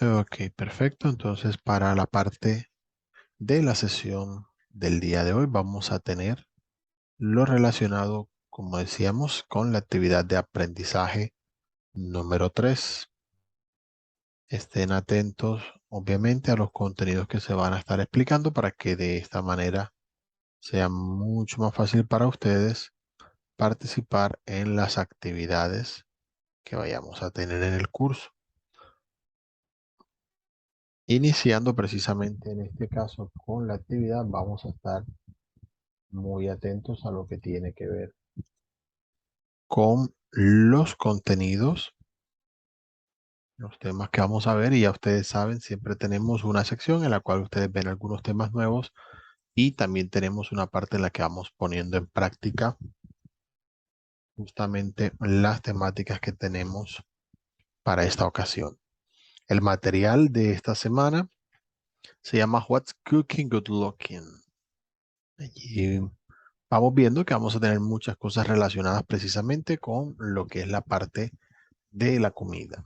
Ok, perfecto. Entonces, para la parte de la sesión del día de hoy, vamos a tener lo relacionado, como decíamos, con la actividad de aprendizaje número 3. Estén atentos, obviamente, a los contenidos que se van a estar explicando para que de esta manera sea mucho más fácil para ustedes participar en las actividades que vayamos a tener en el curso. Iniciando precisamente en este caso con la actividad, vamos a estar muy atentos a lo que tiene que ver con los contenidos, los temas que vamos a ver. Y ya ustedes saben, siempre tenemos una sección en la cual ustedes ven algunos temas nuevos y también tenemos una parte en la que vamos poniendo en práctica justamente las temáticas que tenemos para esta ocasión. El material de esta semana se llama What's Cooking Good Looking. Allí vamos viendo que vamos a tener muchas cosas relacionadas precisamente con lo que es la parte de la comida.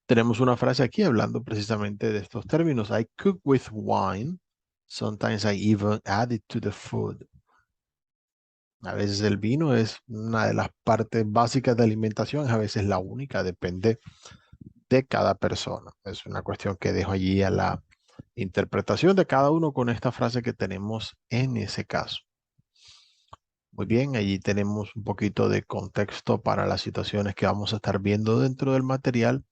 Tenemos una frase aquí hablando precisamente de estos términos. I cook with wine. Sometimes I even add it to the food. A veces el vino es una de las partes básicas de alimentación, a veces la única, depende de cada persona. Es una cuestión que dejo allí a la interpretación de cada uno con esta frase que tenemos en ese caso. Muy bien, allí tenemos un poquito de contexto para las situaciones que vamos a estar viendo dentro del material.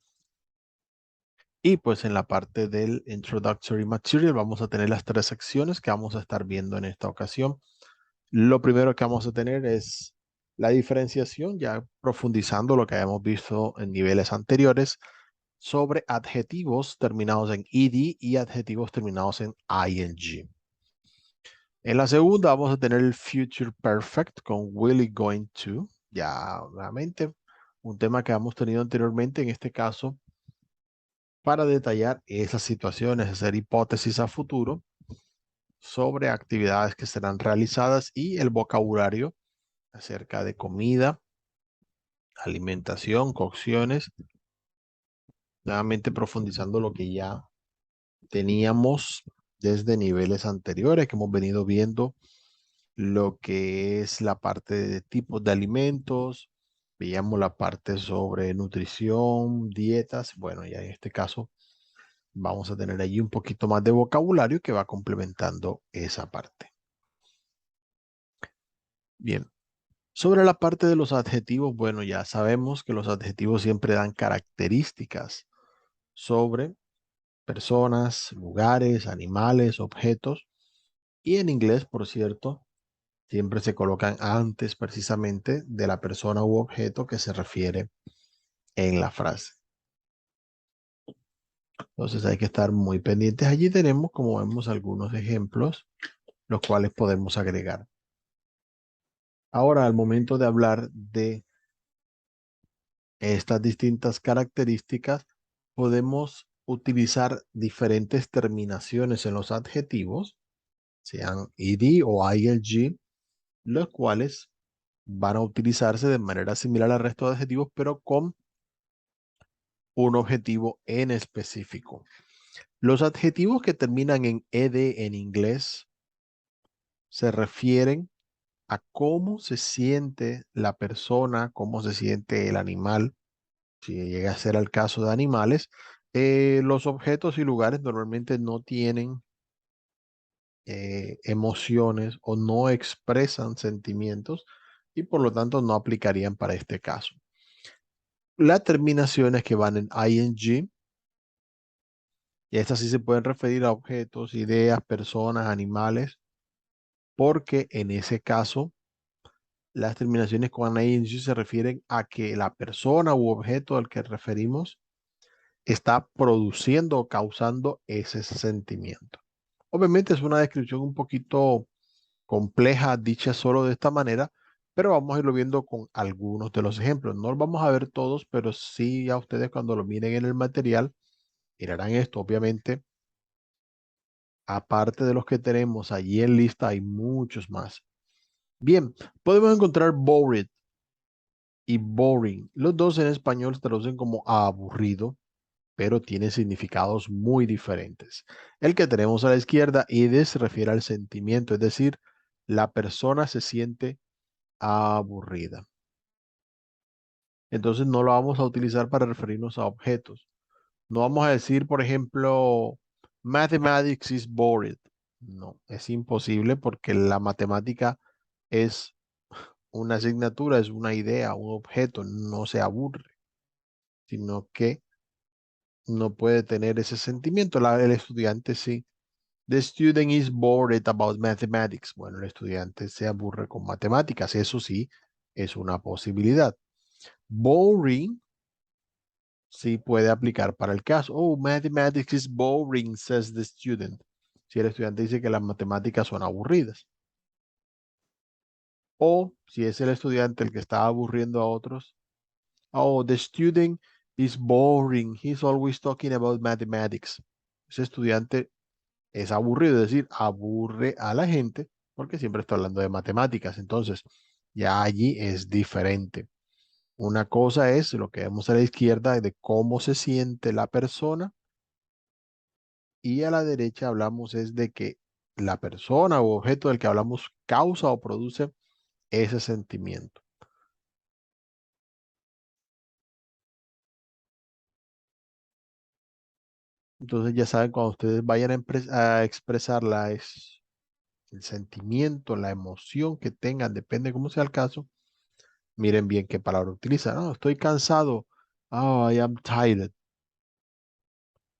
Y pues en la parte del Introductory Material vamos a tener las tres secciones que vamos a estar viendo en esta ocasión. Lo primero que vamos a tener es la diferenciación, ya profundizando lo que habíamos visto en niveles anteriores, sobre adjetivos terminados en ed y adjetivos terminados en ing. En la segunda vamos a tener el Future Perfect con will y going to. Ya, nuevamente, un tema que hemos tenido anteriormente, en este caso, para detallar esas situaciones, hacer hipótesis a futuro sobre actividades que serán realizadas y el vocabulario acerca de comida, alimentación, cocciones, nuevamente profundizando lo que ya teníamos desde niveles anteriores, que hemos venido viendo lo que es la parte de tipos de alimentos, veíamos la parte sobre nutrición, dietas, bueno, ya en este caso vamos a tener allí un poquito más de vocabulario que va complementando esa parte. Bien, sobre la parte de los adjetivos, bueno, ya sabemos que los adjetivos siempre dan características sobre personas, lugares, animales, objetos. Y en inglés, por cierto, siempre se colocan antes precisamente de la persona u objeto que se refiere en la frase. Entonces hay que estar muy pendientes. Allí tenemos, como vemos, algunos ejemplos, los cuales podemos agregar. Ahora, al momento de hablar de estas distintas características, podemos utilizar diferentes terminaciones en los adjetivos, sean ed o ing, los cuales van a utilizarse de manera similar al resto de adjetivos, pero con un objetivo en específico. Los adjetivos que terminan en ed en inglés se refieren a cómo se siente la persona, cómo se siente el animal, si llega a ser el caso de animales. Los objetos y lugares normalmente no tienen emociones o no expresan sentimientos y por lo tanto no aplicarían para este caso. Las terminaciones que van en ing, y estas sí se pueden referir a objetos, ideas, personas, animales, porque en ese caso las terminaciones con ing se refieren a que la persona u objeto al que referimos está produciendo o causando ese sentimiento. Obviamente es una descripción un poquito compleja, dicha solo de esta manera, pero vamos a irlo viendo con algunos de los ejemplos. No los vamos a ver todos, pero sí a ustedes cuando lo miren en el material, mirarán esto. Obviamente, aparte de los que tenemos allí en lista, hay muchos más. Bien, podemos encontrar bored. y boring. Los dos en español se traducen como aburrido, pero tienen significados muy diferentes. El que tenemos a la izquierda, ide, se refiere al sentimiento, es decir, la persona se siente aburrida. Entonces no lo vamos a utilizar para referirnos a objetos. No vamos a decir, por ejemplo, mathematics is boring. No, es imposible porque la matemática es una asignatura, es una idea, un objeto, no se aburre, sino que no puede tener ese sentimiento. El estudiante sí. The student is bored about mathematics. Bueno, el estudiante se aburre con matemáticas. Eso sí, es una posibilidad. Boring sí puede aplicar para el caso. Oh, mathematics is boring, says the student. Si el estudiante dice que las matemáticas son aburridas. O si es el estudiante el que está aburriendo a otros. Oh, the student is boring. He's always talking about mathematics. Ese estudiante es aburrido, es decir, aburre a la gente porque siempre está hablando de matemáticas. Entonces, ya allí es diferente. Una cosa es lo que vemos a la izquierda de cómo se siente la persona y a la derecha hablamos es de que la persona o objeto del que hablamos causa o produce ese sentimiento. Entonces ya saben, cuando ustedes vayan a expresar el sentimiento, la emoción que tengan, depende de cómo sea el caso, miren bien qué palabra utilizan. No, estoy cansado. Oh, I am tired.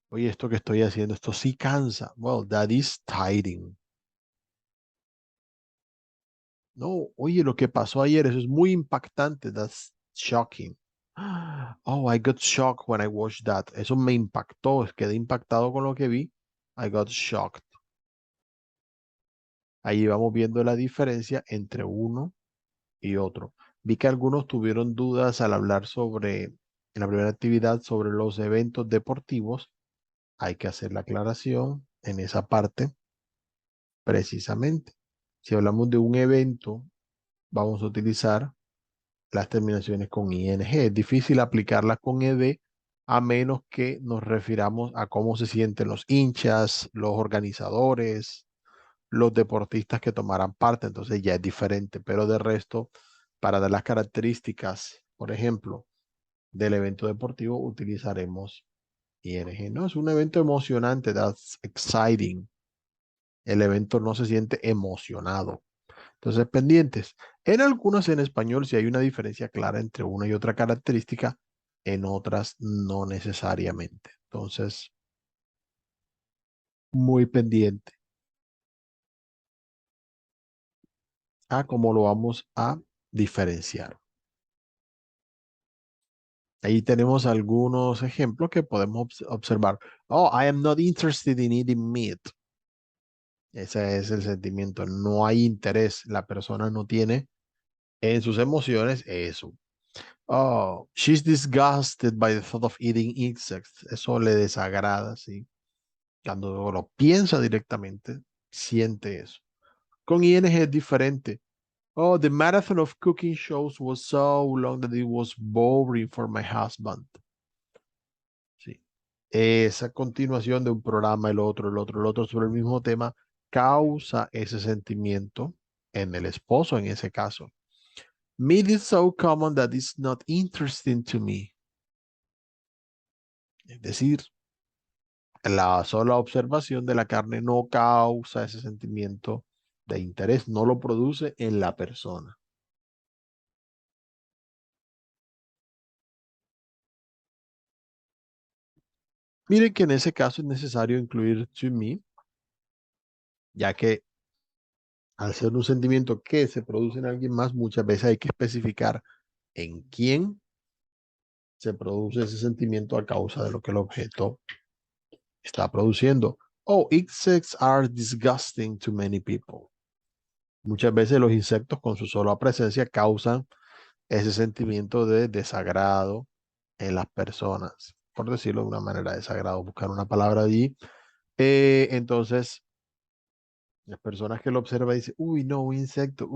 Oye, esto que estoy haciendo, esto sí cansa. Well, that is tiring. No, oye, lo que pasó ayer, eso es muy impactante. That's shocking. Oh, I got shocked when I watched that. Eso me impactó, quedé impactado con lo que vi. I got shocked. Ahí vamos viendo la diferencia entre uno y otro. Vi que algunos tuvieron dudas al hablar sobre, en la primera actividad, sobre los eventos deportivos. Hay que hacer la aclaración en esa parte precisamente. Si hablamos de un evento, vamos a utilizar las terminaciones con ing. Es difícil aplicarlas con ed a menos que nos refiramos a cómo se sienten los hinchas, los organizadores, los deportistas que tomarán parte. Entonces ya es diferente, pero de resto, para dar las características, por ejemplo, del evento deportivo, utilizaremos ing. No, es un evento emocionante, that's exciting. El evento no se siente emocionado. Entonces, pendientes. En algunos en español sí hay una diferencia clara entre una y otra característica, en otras no necesariamente. Entonces, muy pendiente a cómo lo vamos a diferenciar. Ahí tenemos algunos ejemplos que podemos observar. Oh, I am not interested in eating meat. Ese es el sentimiento. No hay interés. La persona no tiene en sus emociones eso. Oh, she's disgusted by the thought of eating insects. Eso le desagrada, ¿sí? Cuando lo piensa directamente, siente eso. Con ing es diferente. Oh, the marathon of cooking shows was so long that it was boring for my husband. Sí. Esa continuación de un programa, el otro sobre el mismo tema, causa ese sentimiento en el esposo en ese caso. Meat is so common that it's not interesting to me. Es decir, la sola observación de la carne no causa ese sentimiento de interés, no lo produce en la persona. Miren que en ese caso es necesario incluir to me, ya que al ser un sentimiento que se produce en alguien más, muchas veces hay que especificar en quién se produce ese sentimiento a causa de lo que el objeto está produciendo. Oh, insects are disgusting to many people. Muchas veces los insectos con su sola presencia causan ese sentimiento de desagrado en las personas, por decirlo de una manera, desagrado, buscar una palabra allí. Entonces, las personas que lo observan dicen, uy, no, un insecto,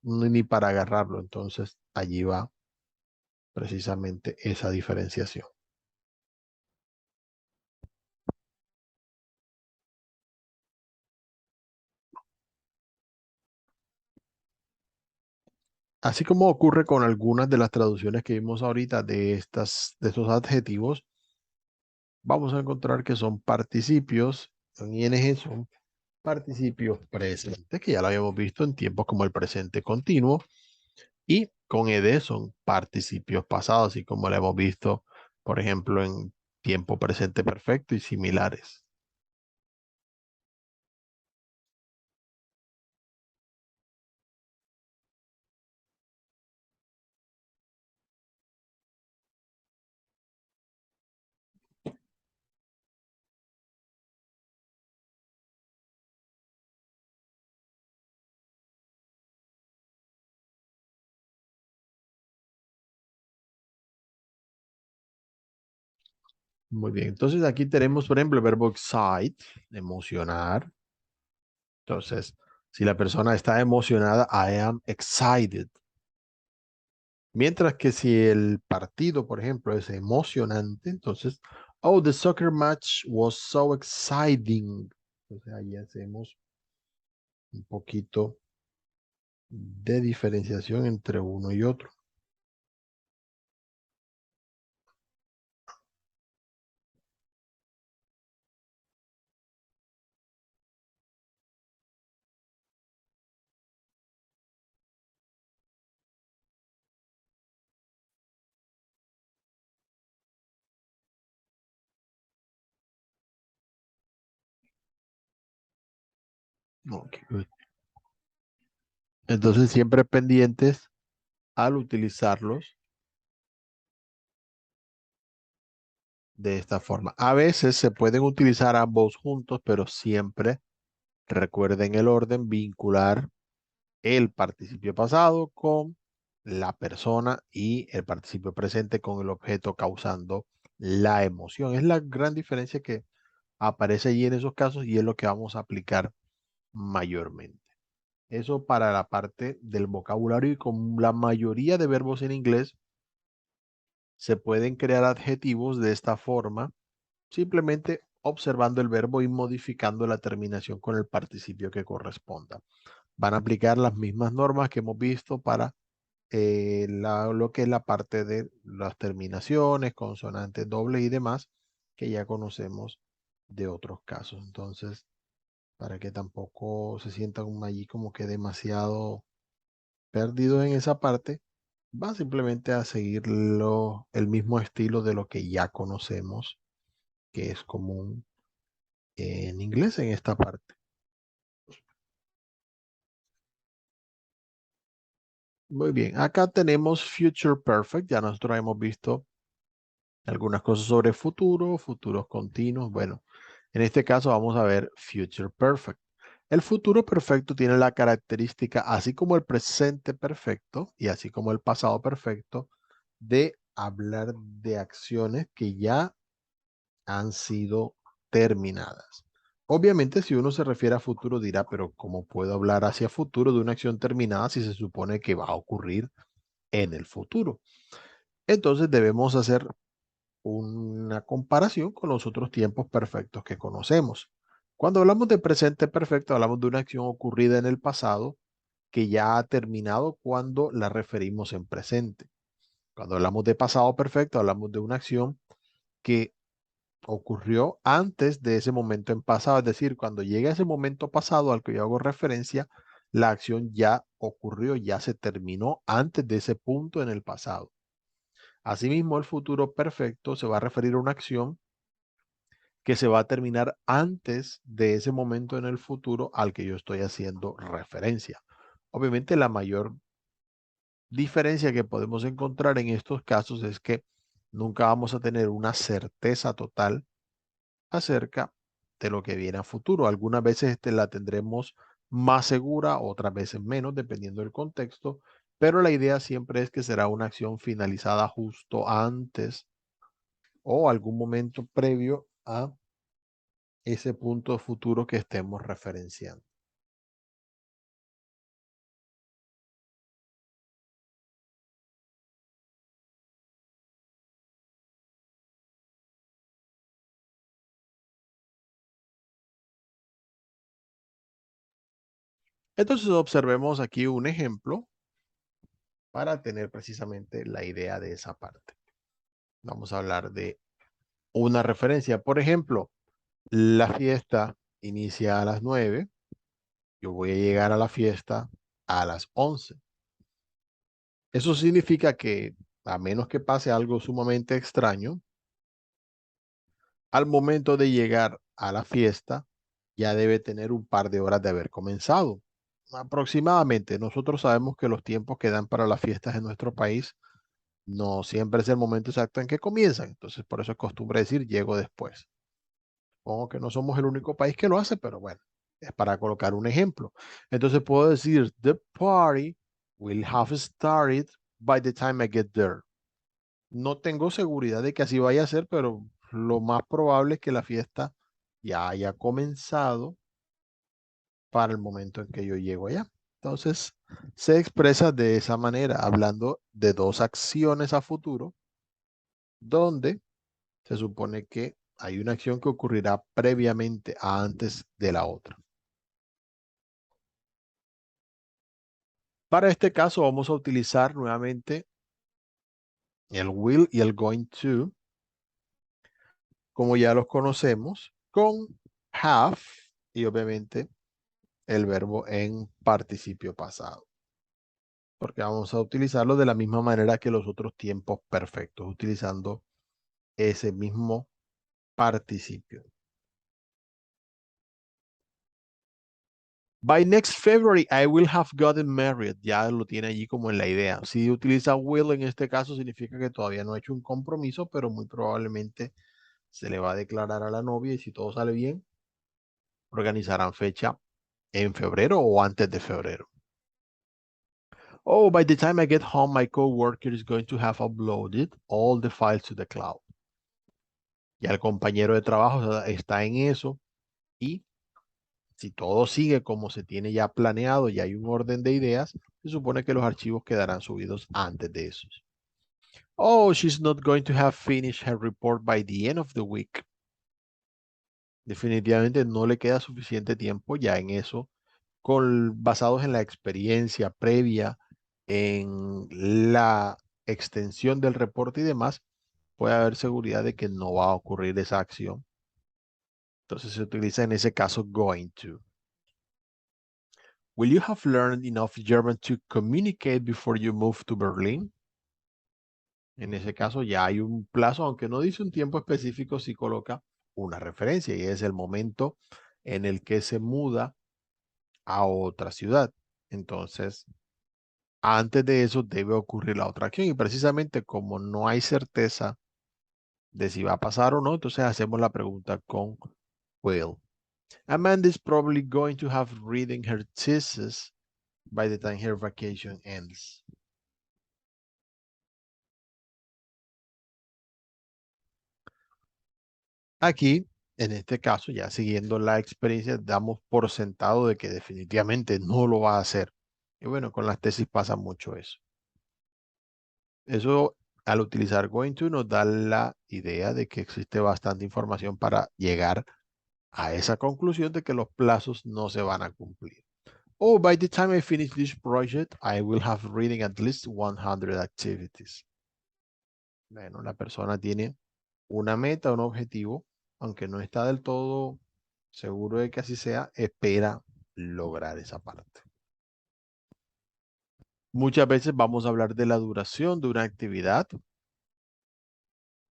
ni para agarrarlo. Entonces, allí va precisamente esa diferenciación. Así como ocurre con algunas de las traducciones que vimos ahorita de estos adjetivos, vamos a encontrar que son participios, en ing son participios presentes, que ya lo habíamos visto en tiempos como el presente continuo, y con ed son participios pasados, así como lo hemos visto, por ejemplo, en tiempo presente perfecto y similares. Muy bien, entonces aquí tenemos, por ejemplo, el verbo excite, emocionar. Entonces, si la persona está emocionada, I am excited. Mientras que si el partido, por ejemplo, es emocionante, entonces, oh, the soccer match was so exciting. Entonces ahí hacemos un poquito de diferenciación entre uno y otro. Ok, good. Entonces siempre pendientes al utilizarlos de esta forma. A veces se pueden utilizar ambos juntos, pero siempre recuerden el orden, vincular el participio pasado con la persona y el participio presente con el objeto causando la emoción. Es la gran diferencia que aparece allí en esos casos y es lo que vamos a aplicar mayormente. Eso para la parte del vocabulario y con la mayoría de verbos en inglés se pueden crear adjetivos de esta forma, simplemente observando el verbo y modificando la terminación con el participio que corresponda. Van a aplicar las mismas normas que hemos visto para lo que es la parte de las terminaciones, consonantes dobles y demás, que ya conocemos de otros casos. Entonces, para que tampoco se sientan allí como que demasiado perdidos en esa parte, va simplemente a seguir el mismo estilo de lo que ya conocemos, que es común en inglés en esta parte. Muy bien, acá tenemos Future Perfect, ya nosotros hemos visto algunas cosas sobre futuro, futuros continuos. Bueno, en este caso vamos a ver Future Perfect. El futuro perfecto tiene la característica, así como el presente perfecto y así como el pasado perfecto, de hablar de acciones que ya han sido terminadas. Obviamente, si uno se refiere a futuro, dirá, pero ¿cómo puedo hablar hacia futuro de una acción terminada si se supone que va a ocurrir en el futuro? Entonces debemos hacer una comparación con los otros tiempos perfectos que conocemos. Cuando hablamos de presente perfecto, hablamos de una acción ocurrida en el pasado que ya ha terminado cuando la referimos en presente. Cuando hablamos de pasado perfecto, hablamos de una acción que ocurrió antes de ese momento en pasado, es decir, cuando llega ese momento pasado al que yo hago referencia, la acción ya ocurrió, ya se terminó antes de ese punto en el pasado. Asimismo, el futuro perfecto se va a referir a una acción que se va a terminar antes de ese momento en el futuro al que yo estoy haciendo referencia. Obviamente, la mayor diferencia que podemos encontrar en estos casos es que nunca vamos a tener una certeza total acerca de lo que viene a futuro. Algunas veces la tendremos más segura, otras veces menos, dependiendo del contexto, pero la idea siempre es que será una acción finalizada justo antes o algún momento previo a ese punto futuro que estemos referenciando. Entonces observemos aquí un ejemplo para tener precisamente la idea de esa parte. Vamos a hablar de una referencia. Por ejemplo, la fiesta inicia a las 9. Yo voy a llegar a la fiesta a las 11. Eso significa que, a menos que pase algo sumamente extraño, al momento de llegar a la fiesta, ya debe tener un par de horas de haber comenzado. Aproximadamente, nosotros sabemos que los tiempos que dan para las fiestas en nuestro país no siempre es el momento exacto en que comienzan. Entonces, por eso es costumbre decir llego después. Supongo que no somos el único país que lo hace, pero bueno, es para colocar un ejemplo. Entonces puedo decir, the party will have started by the time I get there. No tengo seguridad de que así vaya a ser, pero lo más probable es que la fiesta ya haya comenzado para el momento en que yo llego allá. Entonces, se expresa de esa manera, hablando de dos acciones a futuro, donde se supone que hay una acción que ocurrirá previamente a antes de la otra. Para este caso vamos a utilizar nuevamente el will y el going to, como ya los conocemos, con have y obviamente el verbo en participio pasado, porque vamos a utilizarlo de la misma manera que los otros tiempos perfectos, utilizando ese mismo participio. By next February, I will have gotten married. Ya lo tiene allí como en la idea. Si utiliza will en este caso, significa que todavía no ha hecho un compromiso, pero muy probablemente se le va a declarar a la novia y si todo sale bien, organizarán fecha en febrero o antes de febrero. Oh, by the time I get home, my coworker is going to have uploaded all the files to the cloud. Ya el compañero de trabajo está en eso y si todo sigue como se tiene ya planeado y hay un orden de ideas, se supone que los archivos quedarán subidos antes de eso. Oh, she's not going to have finished her report by the end of the week. Definitivamente no le queda suficiente tiempo ya en eso, basados en la experiencia previa, en la extensión del reporte y demás, puede haber seguridad de que no va a ocurrir esa acción. Entonces se utiliza en ese caso going to. Will you have learned enough German to communicate before you move to Berlin? En ese caso ya hay un plazo, aunque no dice un tiempo específico, sí coloca una referencia y es el momento en el que se muda a otra ciudad. Entonces, antes de eso debe ocurrir la otra acción y precisamente como no hay certeza de si va a pasar o no, entonces hacemos la pregunta con will. Amanda is probably going to have reading her thesis by the time her vacation ends. Aquí, en este caso, ya siguiendo la experiencia, damos por sentado de que definitivamente no lo va a hacer. Y bueno, con las tesis pasa mucho eso. Eso, al utilizar going to, nos da la idea de que existe bastante información para llegar a esa conclusión de que los plazos no se van a cumplir. Oh, by the time I finish this project, I will have reading at least 100 activities. Bueno, la persona tiene una meta, un objetivo, aunque no está del todo seguro de que así sea, espera lograr esa parte. Muchas veces vamos a hablar de la duración de una actividad,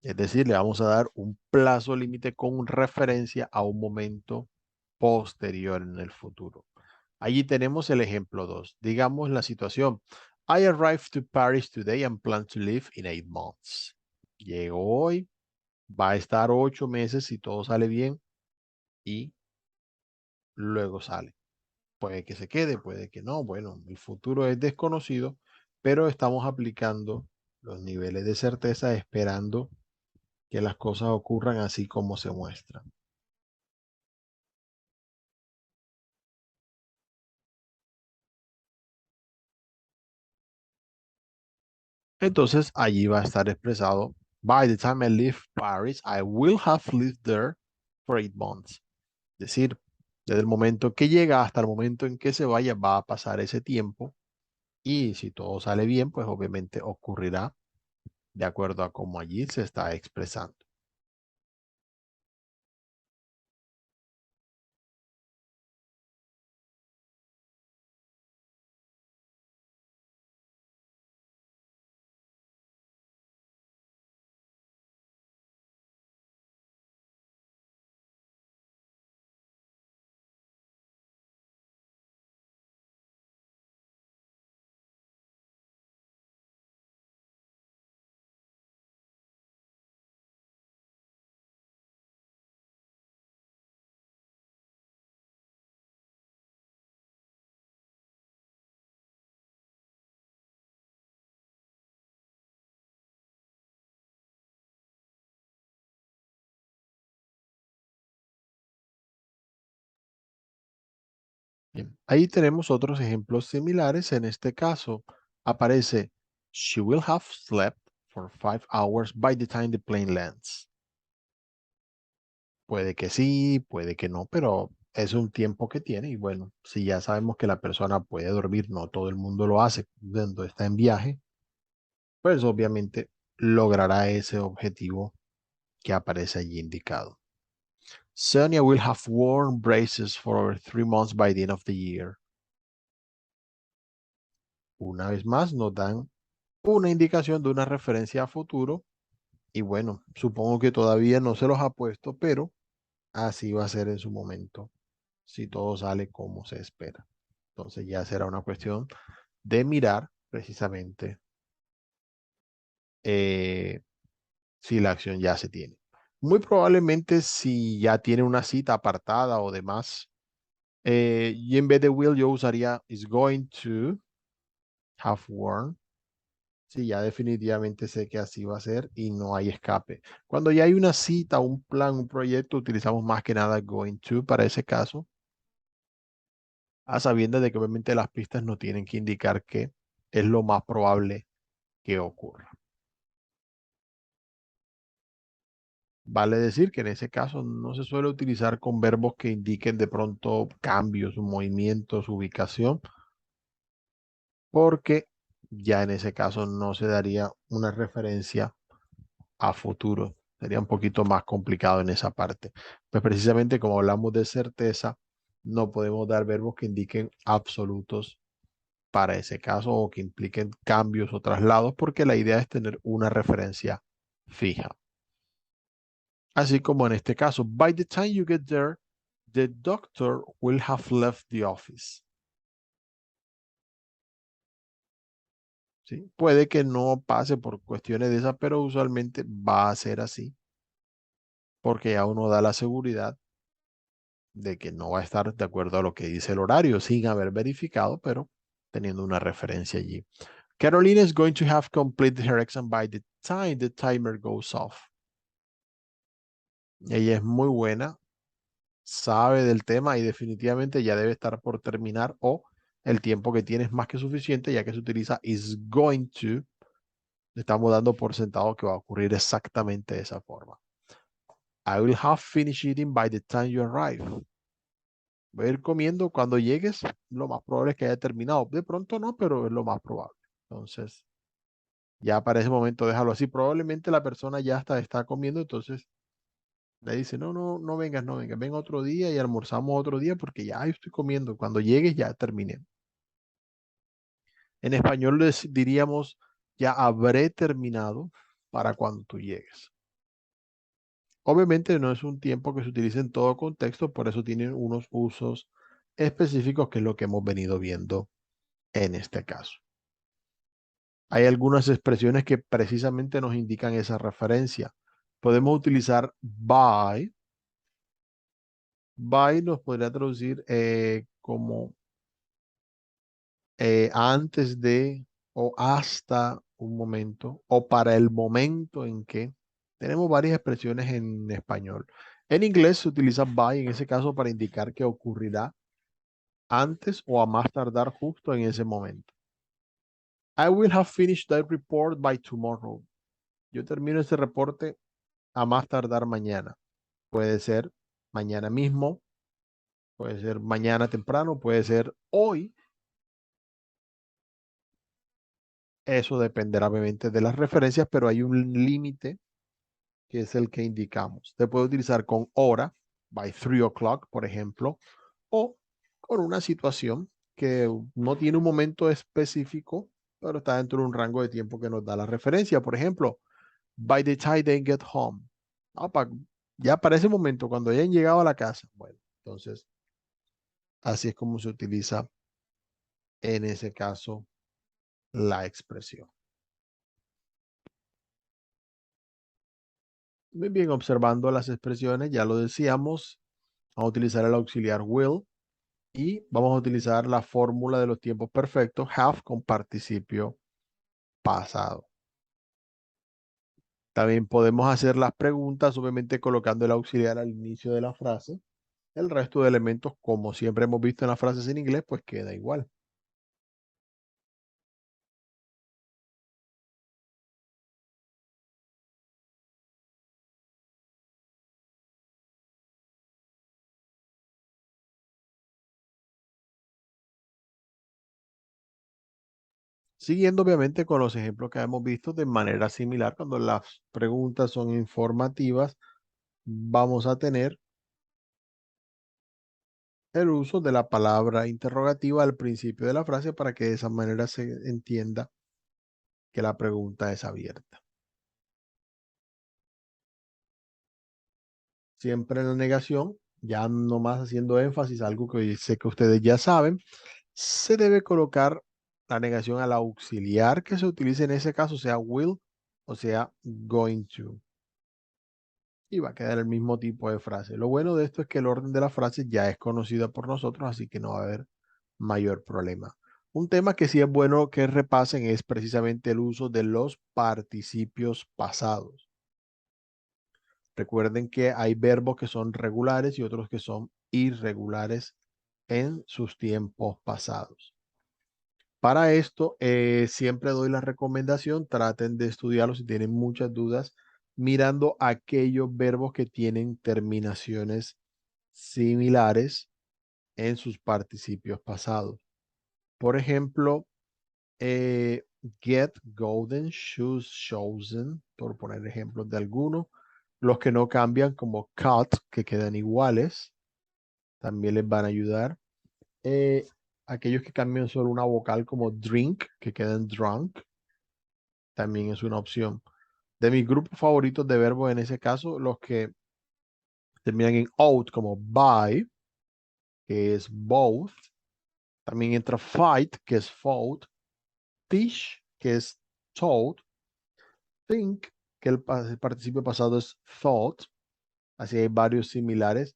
es decir, le vamos a dar un plazo límite con referencia a un momento posterior en el futuro. Allí tenemos el ejemplo 2. Digamos la situación. I arrived to Paris today and plan to live in 8 months. Llego hoy, va a estar 8 meses si todo sale bien y luego sale. Puede que se quede, puede que no. Bueno, el futuro es desconocido, pero estamos aplicando los niveles de certeza esperando que las cosas ocurran así como se muestran. Entonces allí va a estar expresado, by the time I leave Paris, I will have lived there for 8 months. Es decir, Desde el momento que llega hasta el momento en que se vaya, va a pasar ese tiempo y si todo sale bien, pues obviamente ocurrirá de acuerdo a cómo allí se está expresando. Bien, ahí tenemos otros ejemplos similares. En este caso aparece, She will have slept for 5 hours by the time the plane lands. Puede que sí, puede que no, pero es un tiempo que tiene y bueno, si ya sabemos que la persona puede dormir, no todo el mundo lo hace cuando está en viaje, pues obviamente logrará ese objetivo que aparece allí indicado. Sonia will have worn braces for over 3 months by the end of the year. Una vez más nos dan una indicación de una referencia a futuro y bueno, supongo que todavía no se los ha puesto, pero así va a ser en su momento, si todo sale como se espera. Entonces ya será una cuestión de mirar precisamente eh, si la acción ya se tiene. Muy probablemente si ya tiene una cita apartada o demás, y en vez de will yo usaría is going to have worn. Sí, ya definitivamente sé que así va a ser y no hay escape. Cuando ya hay una cita, un plan, un proyecto, utilizamos más que nada going to para ese caso, a sabiendas de que obviamente las pistas no tienen que indicar que es lo más probable que ocurra. Vale decir que en ese caso no se suele utilizar con verbos que indiquen de pronto cambios, movimientos, ubicación, porque ya en ese caso no se daría una referencia a futuro. Sería un poquito más complicado en esa parte. Pues precisamente como hablamos de certeza, no podemos dar verbos que indiquen absolutos para ese caso o que impliquen cambios o traslados, porque la idea es tener una referencia fija. Así como en este caso, by the time you get there, the doctor will have left the office. ¿Sí? Puede que no pase por cuestiones de esas, pero usualmente va a ser así, porque ya uno da la seguridad de que no va a estar de acuerdo a lo que dice el horario, sin haber verificado, pero teniendo una referencia allí. Carolina is going to have completed her exam by the time the timer goes off. Ella es muy buena, sabe del tema y definitivamente ya debe estar por terminar o el tiempo que tiene es más que suficiente ya que se utiliza is going to. Le estamos dando por sentado que va a ocurrir exactamente de esa forma. I will have finished eating by the time you arrive. Voy a ir comiendo cuando llegues. Lo más probable es que haya terminado. De pronto no, pero es lo más probable. Entonces, ya para ese momento déjalo así. Probablemente la persona ya está comiendo, entonces le dice, no, no, no vengas, no vengas, ven otro día y almorzamos otro día porque ya yo estoy comiendo. Cuando llegues ya terminé. En español les diríamos, ya habré terminado para cuando tú llegues. Obviamente no es un tiempo que se utilice en todo contexto, por eso tienen unos usos específicos, que es lo que hemos venido viendo en este caso. Hay algunas expresiones que precisamente nos indican esa referencia. Podemos utilizar by. By nos podría traducir como antes de o hasta un momento o para el momento en que. Tenemos varias expresiones en español. En inglés se utiliza by en ese caso para indicar que ocurrirá antes o a más tardar justo en ese momento. I will have finished that report by tomorrow. Yo termino ese reporte a más tardar mañana. Puede ser mañana mismo, Puede ser mañana temprano, puede ser hoy. Eso dependerá obviamente de las referencias, pero hay un límite que es el que indicamos. Se puede utilizar con hora, by 3 o'clock, por ejemplo, o con una situación que no tiene un momento específico, pero está dentro de un rango de tiempo que nos da la referencia. Por ejemplo, by the time they get home. Ah, ya para ese momento, cuando hayan llegado a la casa. Bueno, entonces, así es como se utiliza en ese caso la expresión. Muy bien, observando las expresiones, ya lo decíamos, vamos a utilizar el auxiliar will y vamos a utilizar la fórmula de los tiempos perfectos, have con participio pasado. También podemos hacer las preguntas, obviamente colocando el auxiliar al inicio de la frase. El resto de elementos, como siempre hemos visto en las frases en inglés, pues queda igual. Siguiendo obviamente con los ejemplos que hemos visto de manera similar, cuando las preguntas son informativas, vamos a tener el uso de la palabra interrogativa al principio de la frase para que de esa manera se entienda que la pregunta es abierta. Siempre en la negación, ya nomás haciendo énfasis, algo que sé que ustedes ya saben, se debe colocar la negación al auxiliar que se utilice en ese caso, sea will o sea going to. Y va a quedar el mismo tipo de frase. Lo bueno de esto es que el orden de la frase ya es conocida por nosotros, así que no va a haber mayor problema. Un tema que sí es bueno que repasen es precisamente el uso de los participios pasados. Recuerden que hay verbos que son regulares y otros que son irregulares en sus tiempos pasados. Para esto, siempre doy la recomendación, traten de estudiarlo si tienen muchas dudas, mirando aquellos verbos que tienen terminaciones similares en sus participios pasados. Por ejemplo, eh, get, golden, shoes, chosen, por poner ejemplos de algunos. Los que no cambian, como cut, que quedan iguales, también les van a ayudar. Eh, aquellos que cambian solo una vocal, como drink, que quedan drunk, también es una opción. De mis grupos favoritos de verbos en ese caso, los que terminan en out, como buy, que es both. También entra fight, que es fought. Teach, que es taught. Think, que el participio pasado es thought. Así hay varios similares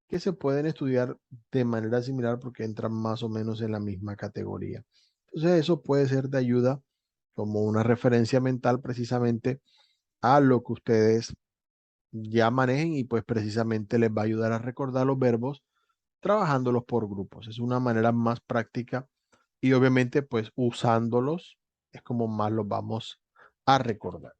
que se pueden estudiar de manera similar porque entran más o menos en la misma categoría. Entonces eso puede ser de ayuda como una referencia mental precisamente a lo que ustedes ya manejen y pues precisamente les va a ayudar a recordar los verbos trabajándolos por grupos. Es una manera más práctica y obviamente pues usándolos es como más los vamos a recordar.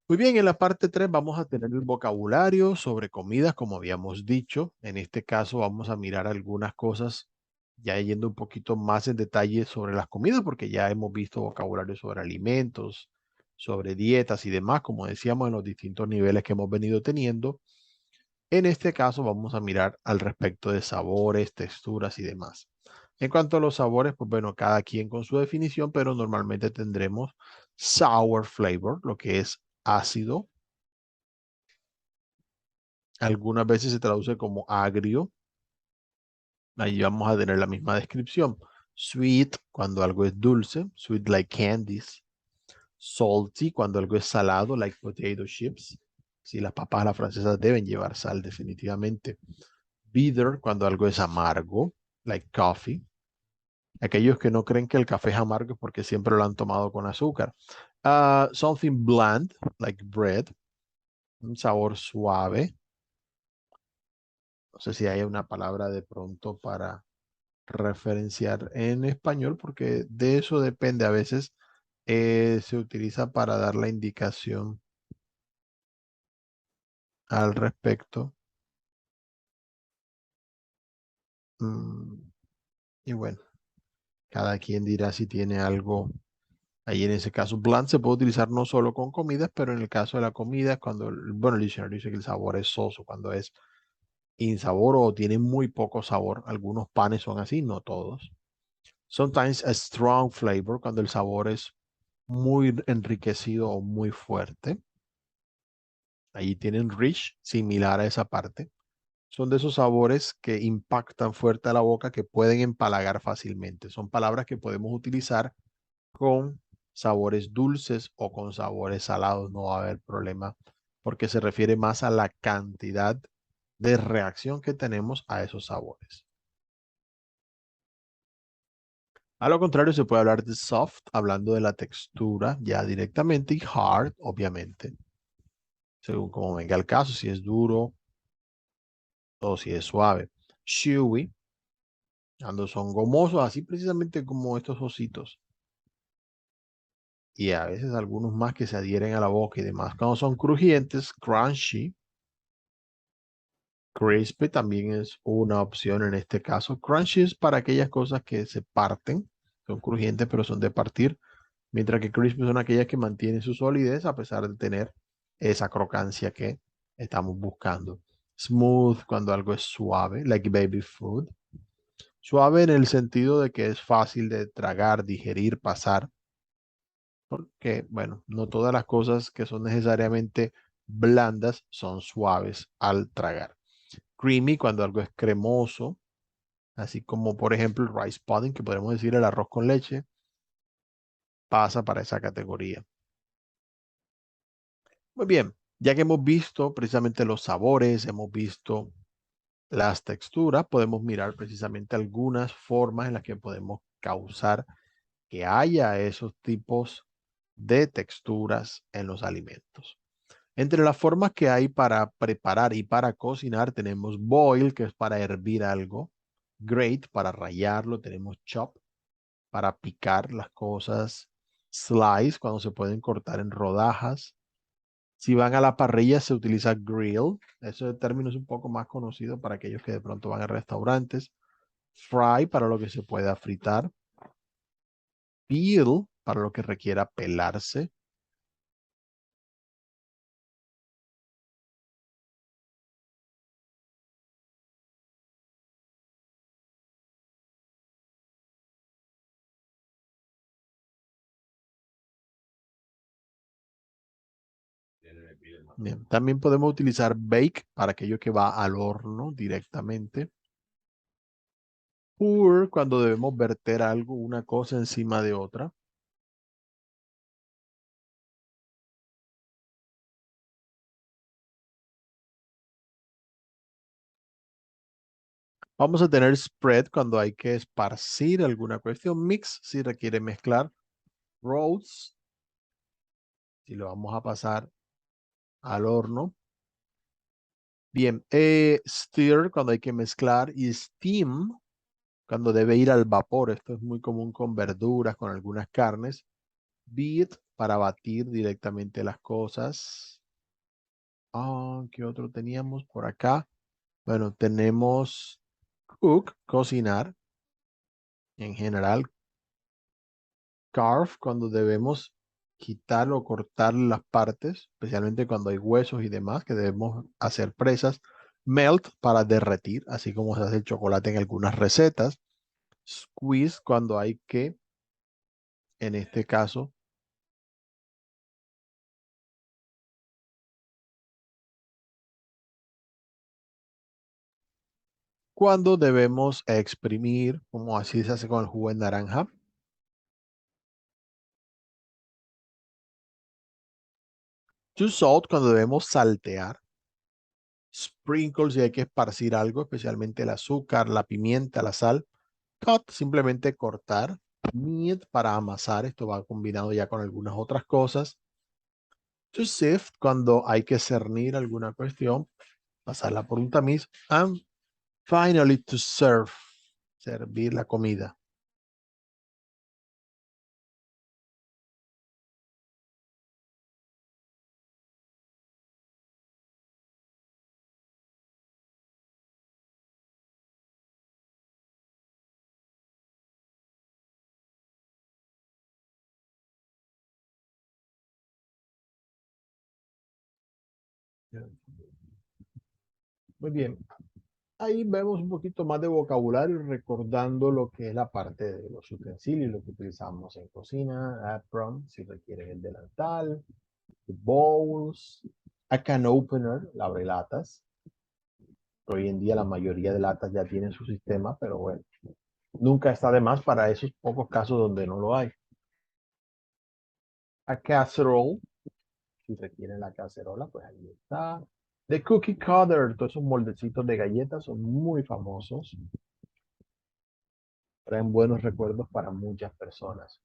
Muy bien, en la parte 3 vamos a tener el vocabulario sobre comidas, como habíamos dicho. En este caso vamos a mirar algunas cosas ya yendo un poquito más en detalle sobre las comidas, porque ya hemos visto vocabulario sobre alimentos, sobre dietas y demás, como decíamos en los distintos niveles que hemos venido teniendo. En este caso vamos a mirar al respecto de sabores, texturas y demás. En cuanto a los sabores, pues bueno, cada quien con su definición, pero normalmente tendremos sour flavor, lo que es ácido. Algunas veces se traduce como agrio. Ahí vamos a tener la misma descripción. Sweet, cuando algo es dulce. Sweet like candies. Salty, cuando algo es salado, like potato chips. Sí, las papas a la francesa deben llevar sal definitivamente. Bitter, cuando algo es amargo, like coffee. Aquellos que no creen que el café es amargo es porque siempre lo han tomado con azúcar. Something bland, like bread. Un sabor suave. No sé si hay una palabra de pronto para referenciar en español, porque de eso depende. A veces se utiliza para dar la indicación al respecto. Mm, y bueno, cada quien dirá si tiene algo ahí en ese caso. Bland se puede utilizar no solo con comidas, pero en el caso de la comida, cuando, bueno, el diccionario dice que el sabor es soso, cuando es insabor o tiene muy poco sabor. Algunos panes son así, no todos. Sometimes a strong flavor, cuando el sabor es muy enriquecido o muy fuerte. Ahí tienen rich, similar a esa parte. Son de esos sabores que impactan fuerte a la boca, que pueden empalagar fácilmente. Son palabras que podemos utilizar con sabores dulces o con sabores salados. No va a haber problema porque se refiere más a la cantidad de reacción que tenemos a esos sabores. A lo contrario, se puede hablar de soft, hablando de la textura ya directamente, y hard, obviamente, según como venga el caso, si es duro o si es suave. Chewy, cuando son gomosos, así precisamente como estos ositos. Y a veces algunos más que se adhieren a la boca y demás. Cuando son crujientes, crunchy. Crispy también es una opción en este caso. Crunchy es para aquellas cosas que se parten, son crujientes pero son de partir, mientras que crispy son aquellas que mantienen su solidez a pesar de tener esa crocancia que estamos buscando. Smooth cuando algo es suave, like baby food. Suave en el sentido de que es fácil de tragar, digerir, pasar, porque, bueno, no todas las cosas que son necesariamente blandas son suaves al tragar. Creamy cuando algo es cremoso, así como por ejemplo el rice pudding, que podemos decir el arroz con leche, pasa para esa categoría. Muy bien, ya que hemos visto precisamente los sabores, hemos visto las texturas, podemos mirar precisamente algunas formas en las que podemos causar que haya esos tipos de texturas en los alimentos. Entre las formas que hay para preparar y para cocinar, tenemos boil, que es para hervir algo, grate, para rallarlo, tenemos chop, para picar las cosas, slice, cuando se pueden cortar en rodajas. Si van a la parrilla, se utiliza grill. Ese término es un poco más conocido para aquellos que de pronto van a restaurantes. Fry, para lo que se pueda fritar. Peel, para lo que requiera pelarse. Bien. También podemos utilizar bake para aquello que va al horno directamente. Pour, cuando debemos verter algo, una cosa encima de otra. Vamos a tener spread cuando hay que esparcir alguna cuestión. Mix si requiere mezclar. Roast si lo vamos a pasar al horno. Bien, stir cuando hay que mezclar y steam cuando debe ir al vapor. Esto es muy común con verduras, con algunas carnes. Beat para batir directamente las cosas. Ah, ¿qué otro teníamos por acá? Bueno, tenemos cook, cocinar en general. Carve cuando debemos quitar o cortar las partes, especialmente cuando hay huesos y demás que debemos hacer presas. Melt para derretir, así como se hace el chocolate en algunas recetas. Squeeze cuando hay que, en este caso, cuando debemos exprimir, como así se hace con el jugo de naranja. To salt cuando debemos saltear. Sprinkle si hay que esparcir algo, especialmente el azúcar, la pimienta, la sal. Cut, simplemente cortar. Knead para amasar, esto va combinado ya con algunas otras cosas. To sift, cuando hay que cernir alguna cuestión, pasarla por un tamiz. And finally to serve, servir la comida. Muy bien. Ahí vemos un poquito más de vocabulario recordando lo que es la parte de los utensilios, lo que utilizamos en cocina, apron, si requieren el delantal, bowls, a can opener, la abrelatas. Hoy en día la mayoría de latas ya tienen su sistema, pero bueno, nunca está de más para esos pocos casos donde no lo hay. A casserole, si requieren la cacerola, pues ahí está. The cookie cutter, todos esos moldecitos de galletas son muy famosos. Traen buenos recuerdos para muchas personas.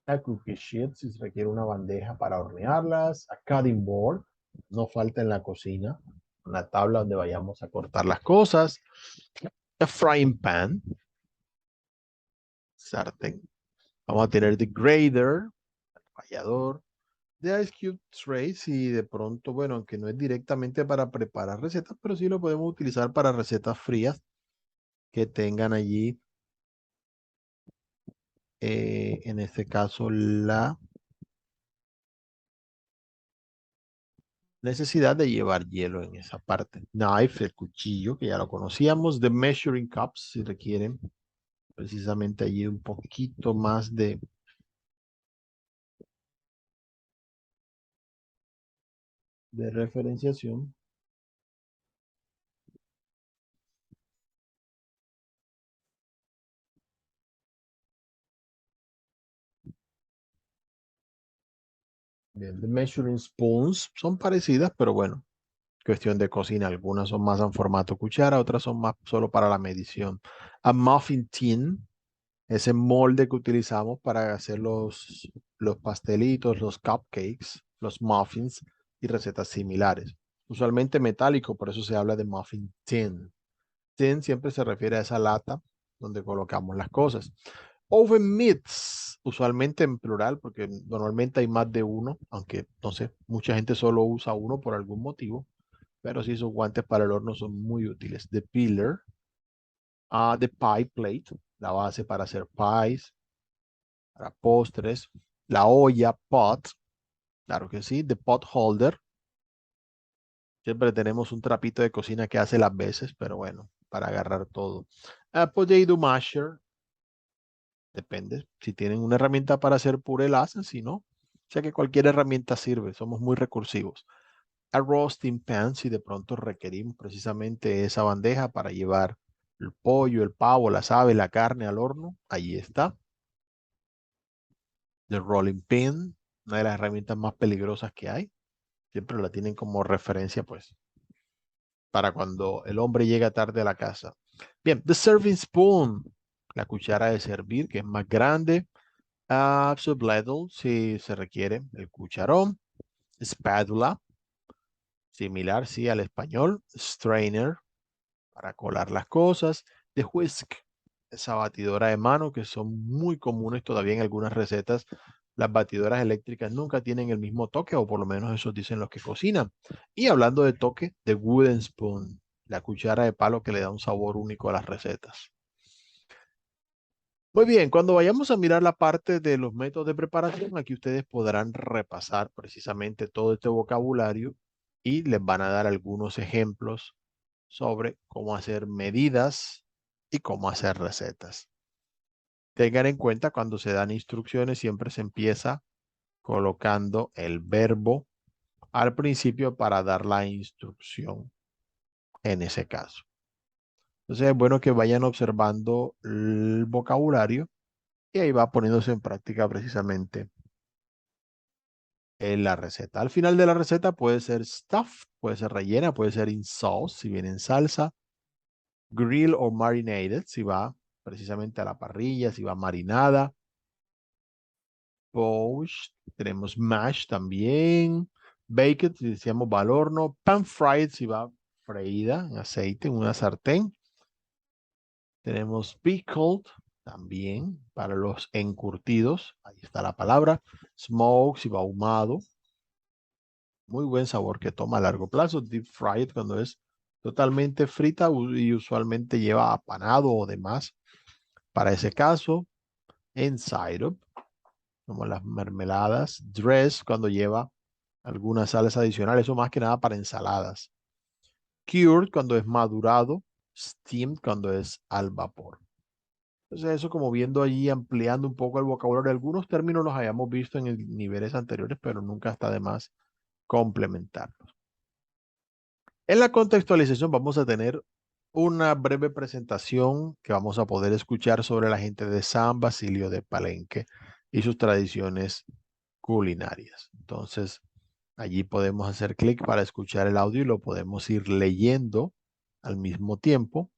A cookie sheet, si se requiere una bandeja para hornearlas. A cutting board, no falta en la cocina. Una tabla donde vayamos a cortar las cosas. A frying pan, sartén. Vamos a tener the grater, rallador. The ice cube tray, si de pronto, bueno, aunque no es directamente para preparar recetas, pero sí lo podemos utilizar para recetas frías que tengan allí, en este caso, la necesidad de llevar hielo en esa parte. Knife, el cuchillo, que ya lo conocíamos. The measuring cups, si requieren precisamente allí un poquito más de referenciación. Bien, the measuring spoons son parecidas, pero bueno, cuestión de cocina. Algunas son más en formato cuchara, otras son más solo para la medición. A muffin tin, ese molde que utilizamos para hacer los pastelitos, los cupcakes, los muffins y recetas similares. Usualmente metálico, por eso se habla de muffin tin. Tin siempre se refiere a esa lata donde colocamos las cosas. Oven mitts, usualmente en plural, porque normalmente hay más de uno, aunque no sé, mucha gente solo usa uno por algún motivo, pero sí, esos guantes para el horno son muy útiles. The peeler, the pie plate, la base para hacer pies, para postres. La olla, pot, claro que sí. The pot holder, siempre tenemos un trapito de cocina que hace las veces, pero bueno, para agarrar todo. A potato masher, depende. Si tienen una herramienta para hacer puré, la hacen, si no. O sea que cualquier herramienta sirve, somos muy recursivos. A roasting pan, si de pronto requerimos precisamente esa bandeja para llevar el pollo, el pavo, las aves, la carne al horno, ahí está. The rolling pin, una de las herramientas más peligrosas que hay. Siempre la tienen como referencia, pues, para cuando el hombre llega tarde a la casa. Bien, the serving spoon, la cuchara de servir, que es más grande. Subladle, si se requiere, el cucharón. Spatula, similar, sí, al español. Strainer, para colar las cosas. De whisk, esa batidora de mano que son muy comunes todavía en algunas recetas. Las batidoras eléctricas nunca tienen el mismo toque, o por lo menos eso dicen los que cocinan. Y hablando de toque, de wooden spoon, la cuchara de palo que le da un sabor único a las recetas. Muy bien, cuando vayamos a mirar la parte de los métodos de preparación, aquí ustedes podrán repasar precisamente todo este vocabulario y les van a dar algunos ejemplos sobre cómo hacer medidas y cómo hacer recetas. Tengan en cuenta cuando se dan instrucciones, siempre se empieza colocando el verbo al principio para dar la instrucción en ese caso. Entonces es bueno que vayan observando el vocabulario y ahí va poniéndose en práctica precisamente en la receta. Al final de la receta puede ser stuffed, puede ser rellena, puede ser in sauce, si viene en salsa, grill o marinated, si va precisamente a la parrilla, si va marinada, poached, tenemos mash también, baked, si decíamos va al horno, pan fried, si va freída en aceite, en una sartén, tenemos pickled también para los encurtidos, ahí está la palabra, smoke, si va ahumado, muy buen sabor que toma a largo plazo. Deep fried cuando es totalmente frita y usualmente lleva apanado o demás. Para ese caso, en syrup, como las mermeladas. Dress cuando lleva alguna salsa adicional, eso más que nada para ensaladas. Cured cuando es madurado, steamed cuando es al vapor. Entonces eso como viendo allí, ampliando un poco el vocabulario. Algunos términos los hayamos visto en niveles anteriores, pero nunca está de más complementarlos. En la contextualización vamos a tener una breve presentación que vamos a poder escuchar sobre la gente de San Basilio de Palenque y sus tradiciones culinarias. Entonces, allí podemos hacer clic para escuchar el audio y lo podemos ir leyendo al mismo tiempo.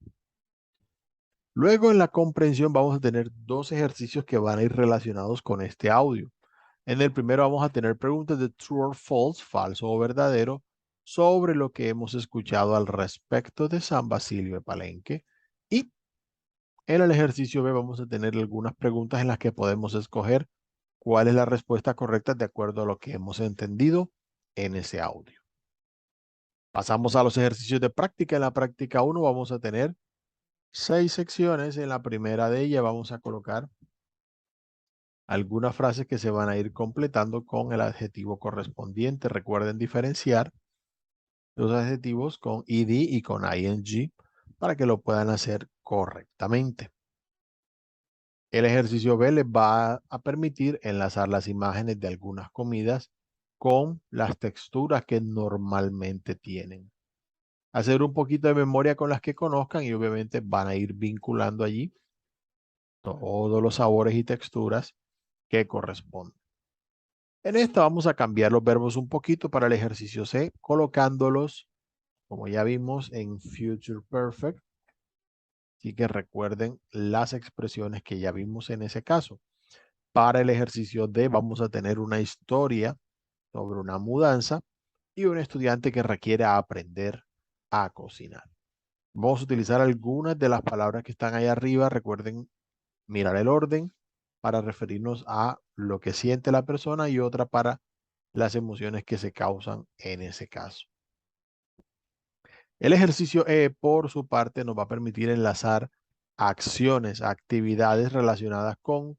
Luego en la comprensión vamos a tener dos ejercicios que van a ir relacionados con este audio. En el primero vamos a tener preguntas de true or false, falso o verdadero, sobre lo que hemos escuchado al respecto de San Basilio de Palenque. Y en el ejercicio B vamos a tener algunas preguntas en las que podemos escoger cuál es la respuesta correcta de acuerdo a lo que hemos entendido en ese audio. Pasamos a los ejercicios de práctica. En la práctica 1 vamos a tener 6 secciones. En la primera de ellas vamos a colocar algunas frases que se van a ir completando con el adjetivo correspondiente. Recuerden diferenciar los adjetivos con ed y con ing para que lo puedan hacer correctamente. El ejercicio B les va a permitir enlazar las imágenes de algunas comidas con las texturas que normalmente tienen. Hacer un poquito de memoria con las que conozcan y obviamente van a ir vinculando allí todos los sabores y texturas que corresponden. En esta vamos a cambiar los verbos un poquito para el ejercicio C, colocándolos, como ya vimos, en Future Perfect. Así que recuerden las expresiones que ya vimos en ese caso. Para el ejercicio D vamos a tener una historia sobre una mudanza y un estudiante que requiere aprender a cocinar. Vamos a utilizar algunas de las palabras que están ahí arriba. Recuerden mirar el orden para referirnos a lo que siente la persona y otra para las emociones que se causan en ese caso. El ejercicio E, por su parte, nos va a permitir enlazar acciones, actividades relacionadas con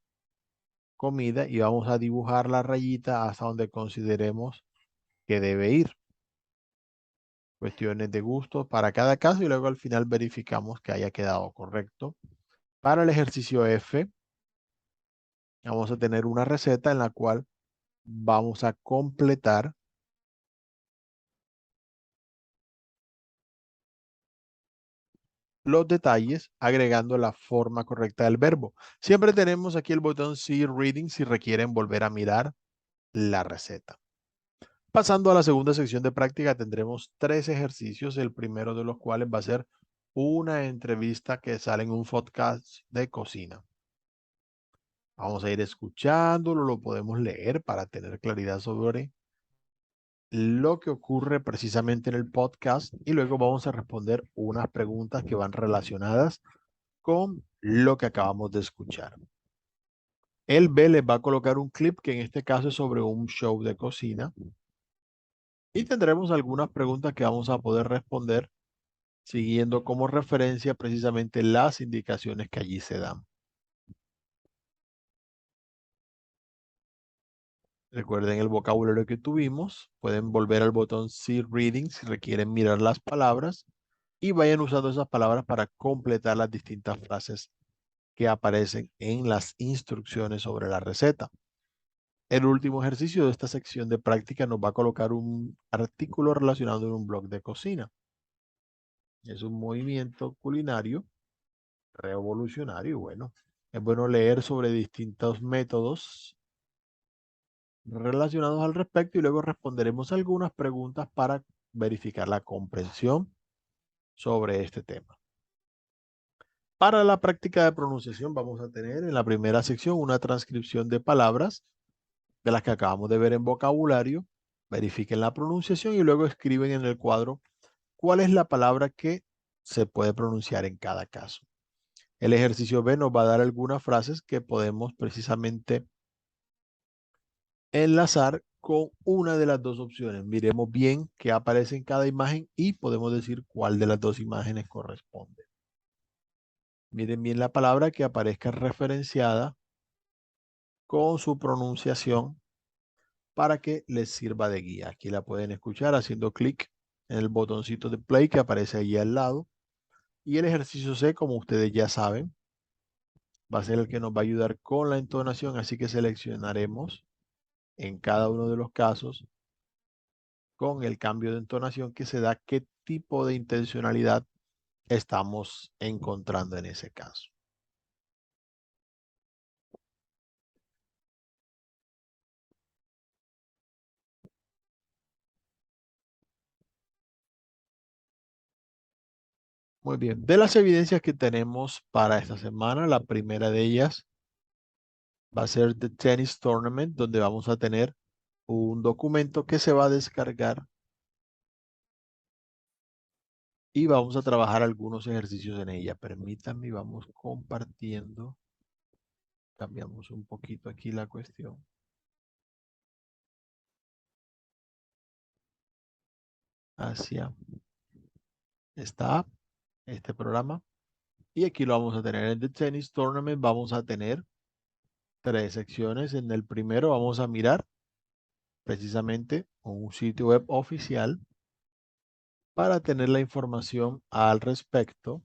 comida y vamos a dibujar la rayita hasta donde consideremos que debe ir. Cuestiones de gusto para cada caso y luego al final verificamos que haya quedado correcto. Para el ejercicio F, vamos a tener una receta en la cual vamos a completar los detalles agregando la forma correcta del verbo. Siempre tenemos aquí el botón See Reading si requieren volver a mirar la receta. Pasando a la segunda sección de práctica tendremos 3 ejercicios, el primero de los cuales va a ser una entrevista que sale en un podcast de cocina. Vamos a ir escuchándolo, lo podemos leer para tener claridad sobre lo que ocurre precisamente en el podcast y luego vamos a responder unas preguntas que van relacionadas con lo que acabamos de escuchar. El B les va a colocar un clip que en este caso es sobre un show de cocina y tendremos algunas preguntas que vamos a poder responder siguiendo como referencia precisamente las indicaciones que allí se dan. Recuerden el vocabulario que tuvimos. Pueden volver al botón See Reading si requieren mirar las palabras y vayan usando esas palabras para completar las distintas frases que aparecen en las instrucciones sobre la receta. El último ejercicio de esta sección de práctica nos va a colocar un artículo relacionado en un blog de cocina. Es un movimiento culinario revolucionario. Bueno, es bueno leer sobre distintos métodos relacionados al respecto y luego responderemos algunas preguntas para verificar la comprensión sobre este tema. Para la práctica de pronunciación vamos a tener en la primera sección una transcripción de palabras de las que acabamos de ver en vocabulario. Verifiquen la pronunciación y luego escriben en el cuadro cuál es la palabra que se puede pronunciar en cada caso. El ejercicio B nos va a dar algunas frases que podemos precisamente enlazar con una de las dos opciones. Miremos bien qué aparece en cada imagen y podemos decir cuál de las dos imágenes corresponde. Miren bien la palabra que aparezca referenciada con su pronunciación para que les sirva de guía. Aquí la pueden escuchar haciendo clic en el botoncito de play que aparece allí al lado. Y el ejercicio C, como ustedes ya saben, va a ser el que nos va a ayudar con la entonación, así que seleccionaremos en cada uno de los casos con el cambio de entonación que se da qué tipo de intencionalidad estamos encontrando en ese caso. Muy bien, de las evidencias que tenemos para esta semana, la primera de ellas va a ser The Tennis Tournament, donde vamos a tener un documento que se va a descargar y vamos a trabajar algunos ejercicios en ella. Permítanme, vamos compartiendo. Cambiamos un poquito aquí la cuestión. Hacia esta app, este programa. Y aquí lo vamos a tener en The Tennis Tournament. Vamos a tener tres secciones. En el primero vamos a mirar precisamente un sitio web oficial para tener la información al respecto.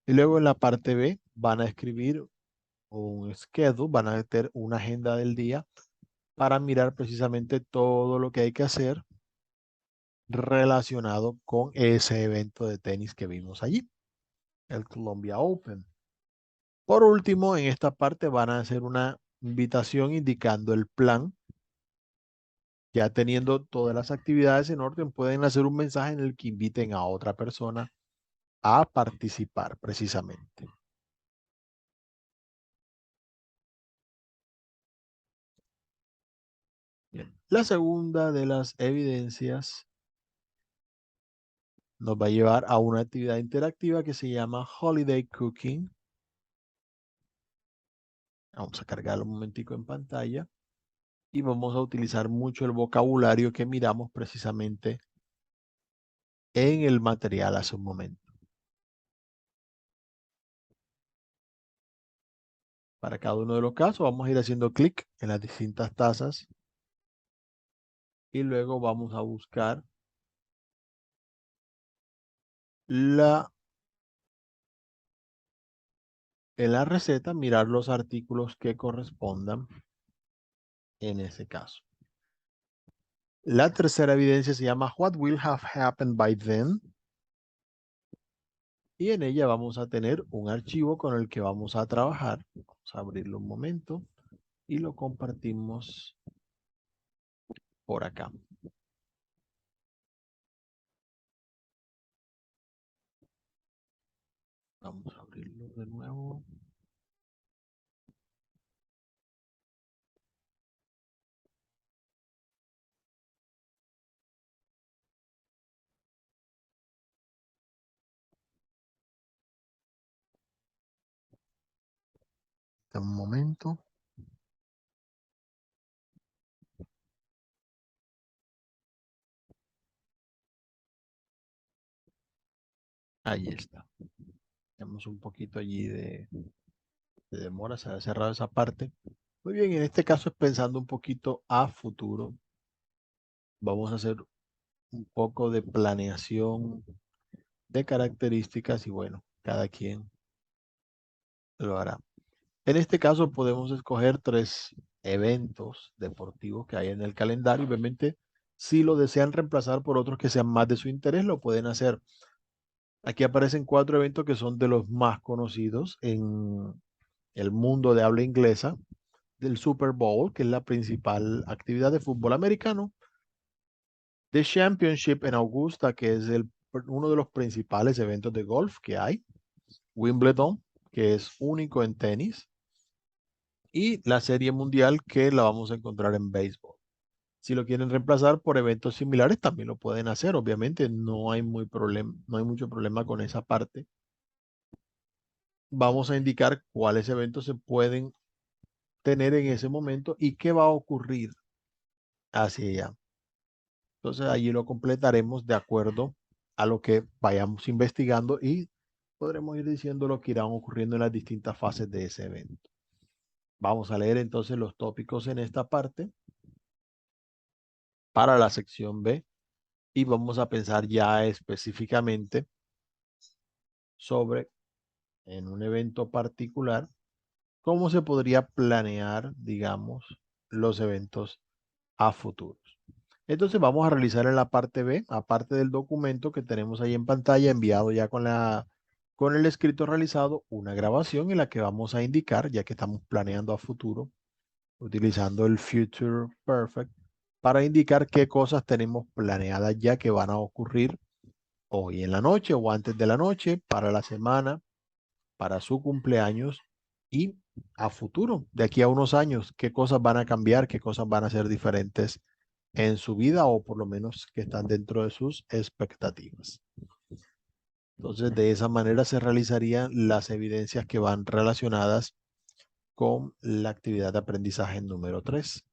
Y luego en la parte B van a escribir un schedule, van a meter una agenda del día para mirar precisamente todo lo que hay que hacer relacionado con ese evento de tenis que vimos allí, el Columbia Open. Por último, en esta parte van a hacer una invitación indicando el plan. Ya teniendo todas las actividades en orden, pueden hacer un mensaje en el que inviten a otra persona a participar precisamente. Bien. La segunda de las evidencias nos va a llevar a una actividad interactiva que se llama Holiday Cooking. Vamos a cargarlo un momentico en pantalla y vamos a utilizar mucho el vocabulario que miramos precisamente en el material hace un momento. Para cada uno de los casos vamos a ir haciendo clic en las distintas tazas y luego vamos a buscar la, en la receta, mirar los artículos que correspondan en ese caso. La tercera evidencia se llama What will have happened by then? Y en ella vamos a tener un archivo con el que vamos a trabajar. Vamos a abrirlo un momento y lo compartimos por acá. Vamos a abrirlo de nuevo. Un momento. Ahí está. Tenemos un poquito allí de demora, se ha cerrado esa parte. Muy bien, en este caso es pensando un poquito a futuro. Vamos a hacer un poco de planeación de características y bueno, cada quien lo hará. En este caso podemos escoger tres eventos deportivos que hay en el calendario. Obviamente, si lo desean reemplazar por otros que sean más de su interés, lo pueden hacer. Aquí aparecen cuatro eventos que son de los más conocidos en el mundo de habla inglesa, del Super Bowl, que es la principal actividad de fútbol americano, The Championship en Augusta, que es uno de los principales eventos de golf que hay, Wimbledon, que es único en tenis, y la Serie Mundial, que la vamos a encontrar en béisbol. Si lo quieren reemplazar por eventos similares, también lo pueden hacer. Obviamente no hay no hay mucho problema con esa parte. Vamos a indicar cuáles eventos se pueden tener en ese momento y qué va a ocurrir hacia allá. Entonces allí lo completaremos de acuerdo a lo que vayamos investigando y podremos ir diciendo lo que irán ocurriendo en las distintas fases de ese evento. Vamos a leer entonces los tópicos en esta parte para la sección B y vamos a pensar ya específicamente sobre, en un evento particular, cómo se podría planear, digamos, los eventos a futuros. Entonces vamos a realizar en la parte B, aparte del documento que tenemos ahí en pantalla, enviado ya con el escrito realizado, una grabación en la que vamos a indicar, ya que estamos planeando a futuro, utilizando el Future Perfect, para indicar qué cosas tenemos planeadas ya que van a ocurrir hoy en la noche o antes de la noche, para la semana, para su cumpleaños y a futuro, de aquí a unos años, qué cosas van a cambiar, qué cosas van a ser diferentes en su vida o por lo menos que están dentro de sus expectativas. Entonces, de esa manera se realizarían las evidencias que van relacionadas con la actividad de aprendizaje número 3.